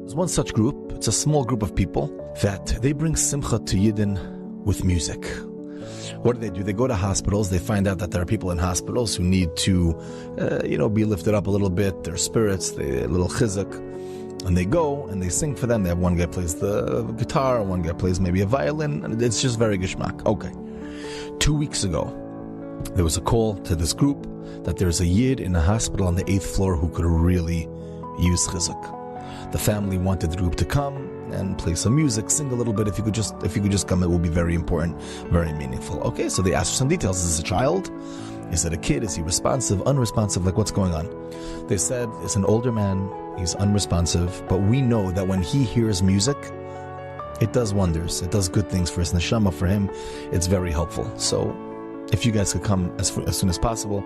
There's one such group. It's a small group of people that they bring simcha to Yidden with music. What do? They go to hospitals. They find out that there are people in hospitals who need to, be lifted up a little bit. Their spirits, a little chizuk. And they go and they sing for them. They have one guy plays the guitar, one guy plays maybe a violin. And it's just very geschmack. Okay. 2 weeks ago, there was a call to this group that there's a Yid in a hospital on the 8th floor who could really use chizuk. The family wanted the group to come and play some music, sing a little bit. If you could just come, it will be very important, very meaningful. Okay, so they asked for some details. Is this a child? Is it a kid? Is he responsive, unresponsive? Like, what's going on? They said it's an older man. He's unresponsive, but we know that when he hears music, it does wonders. It does good things for his neshama. For him, it's very helpful. So if you guys could come as soon as possible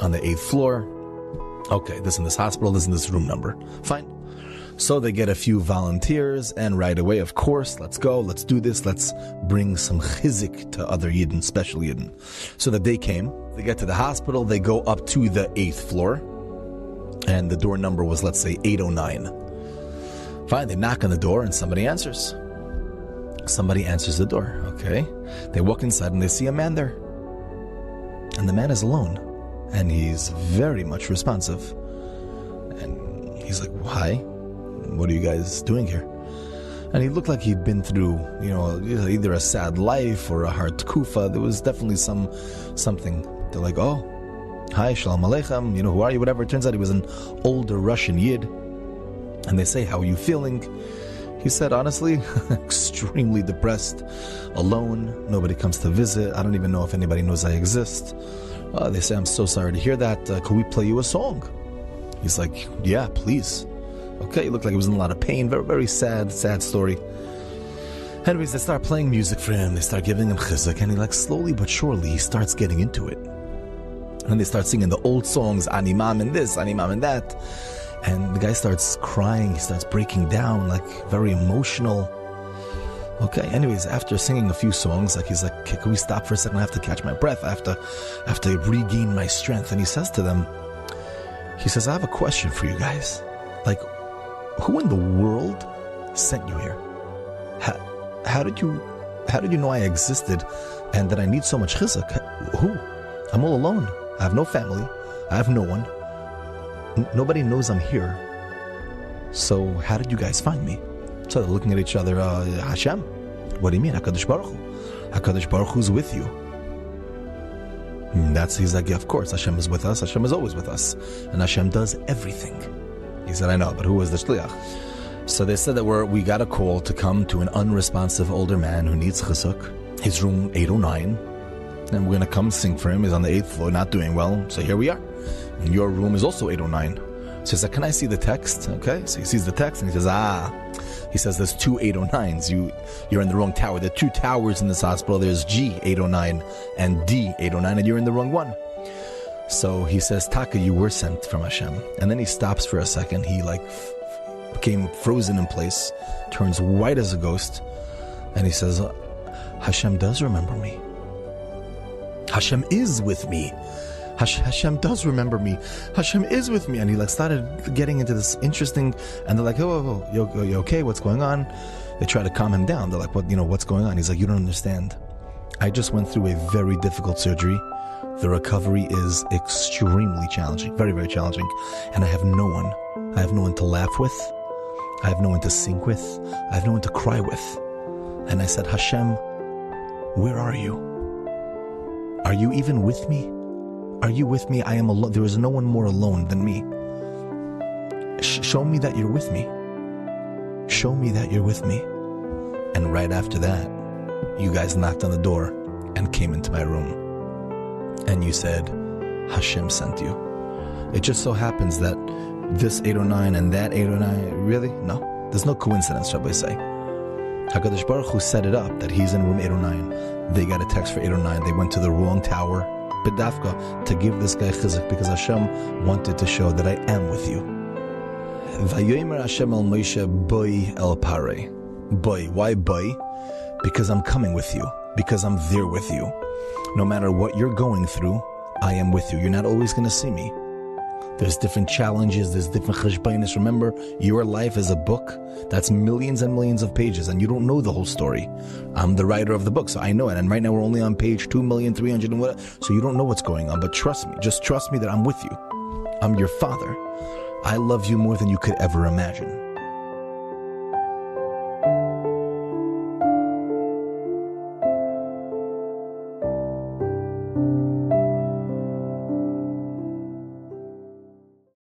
on the 8th floor. Okay, this in this hospital, this in this room number. Fine. So they get a few volunteers, and right away, of course, let's go, let's do this, let's bring some chizik to other Yidden, special Yidden. So the day came, they get to the hospital, they go up to the 8th floor, and the door number was, let's say, 809. Fine, they knock on the door, and somebody answers. Somebody answers the door, okay? They walk inside, and they see a man there. And the man is alone, and he's very much responsive. And he's like, why? What are you guys doing here? And he looked like he'd been through, either a sad life or a hard tkufa. There was definitely something. They're like, oh, hi, shalom aleichem, who are you, whatever. It turns out he was an older Russian Yid. And they say, how are you feeling? He said, honestly, extremely depressed, alone, nobody comes to visit. I don't even know if anybody knows I exist. They say, I'm so sorry to hear that. Could we play you a song? He's like, yeah, please. Okay, it looked like he was in a lot of pain. Very, very sad story. Anyways, they start playing music for him. They start giving him chizuk, and he slowly but surely, he starts getting into it. And they start singing the old songs, Ani Mam and this, Ani Mam and that. And the guy starts crying. He starts breaking down, very emotional. Okay, anyways, after singing a few songs, he's like, can we stop for a second? I have to catch my breath. I have to regain my strength. And he says to them, I have a question for you guys. Who in the world sent you here? How did you know I existed and that I need so much chizuk? Who? I'm all alone. I have no family. I have no one. Nobody knows I'm here. So how did you guys find me? So they're looking at each other. Hashem? What do you mean? HaKadosh Baruch Hu. HaKadosh Baruch Hu's with you. He's like, yeah, of course, Hashem is with us. Hashem is always with us. And Hashem does everything. He said, I know, but who was the shliach? So they said that we got a call to come to an unresponsive older man who needs chizuk. His room 809. And we're going to come sing for him. He's on the 8th floor, not doing well. So here we are. And your room is also 809. So he said, can I see the text? Okay, so he sees the text and he says, He says, there's two 809s. You're in the wrong tower. There are two towers in this hospital. There's G809 and D809, and you're in the wrong one. So he says, Taka, you were sent from Hashem. And then he stops for a second. He became frozen in place, turns white as a ghost, and he says, Hashem does remember me. Hashem is with me. Hashem does remember me. Hashem is with me. And he started getting into this interesting, and they're like, oh, you okay? What's going on? They try to calm him down. They're like, what's going on? He's like, you don't understand. I just went through a very difficult surgery. The recovery is extremely challenging, very, very challenging. And I have no one. I have no one to laugh with. I have no one to sing with. I have no one to cry with. And I said, Hashem, where are you? Are you even with me? Are you with me? I am alone. There is no one more alone than me. Show me that you're with me. Show me that you're with me. And right after that, you guys knocked on the door and came into my room. And you said, Hashem sent you. It just so happens that this 809 and that 809, really? No. There's no coincidence, shall we say. HaKadosh Baruch Hu set it up that he's in room 809. They got a text for 809. They went to the wrong tower, B'dafka, to give this guy chizuk because Hashem wanted to show that I am with you. Vayomer Hashem el Moshe boy el parei. Boy, why boy? Because I'm coming with you. Because I'm there with you. No matter what you're going through, I am with you. You're not always going to see me, There's different challenges, there's different cheshbainis. Remember, your life is a book that's millions and millions of pages, and you don't know the whole story. I'm the writer of the book, so I know it. And right now we're only on page 2,300,000 and what, so you don't know what's going on. But trust me, just trust me that I'm with you. I'm your father. I love you more than you could ever imagine.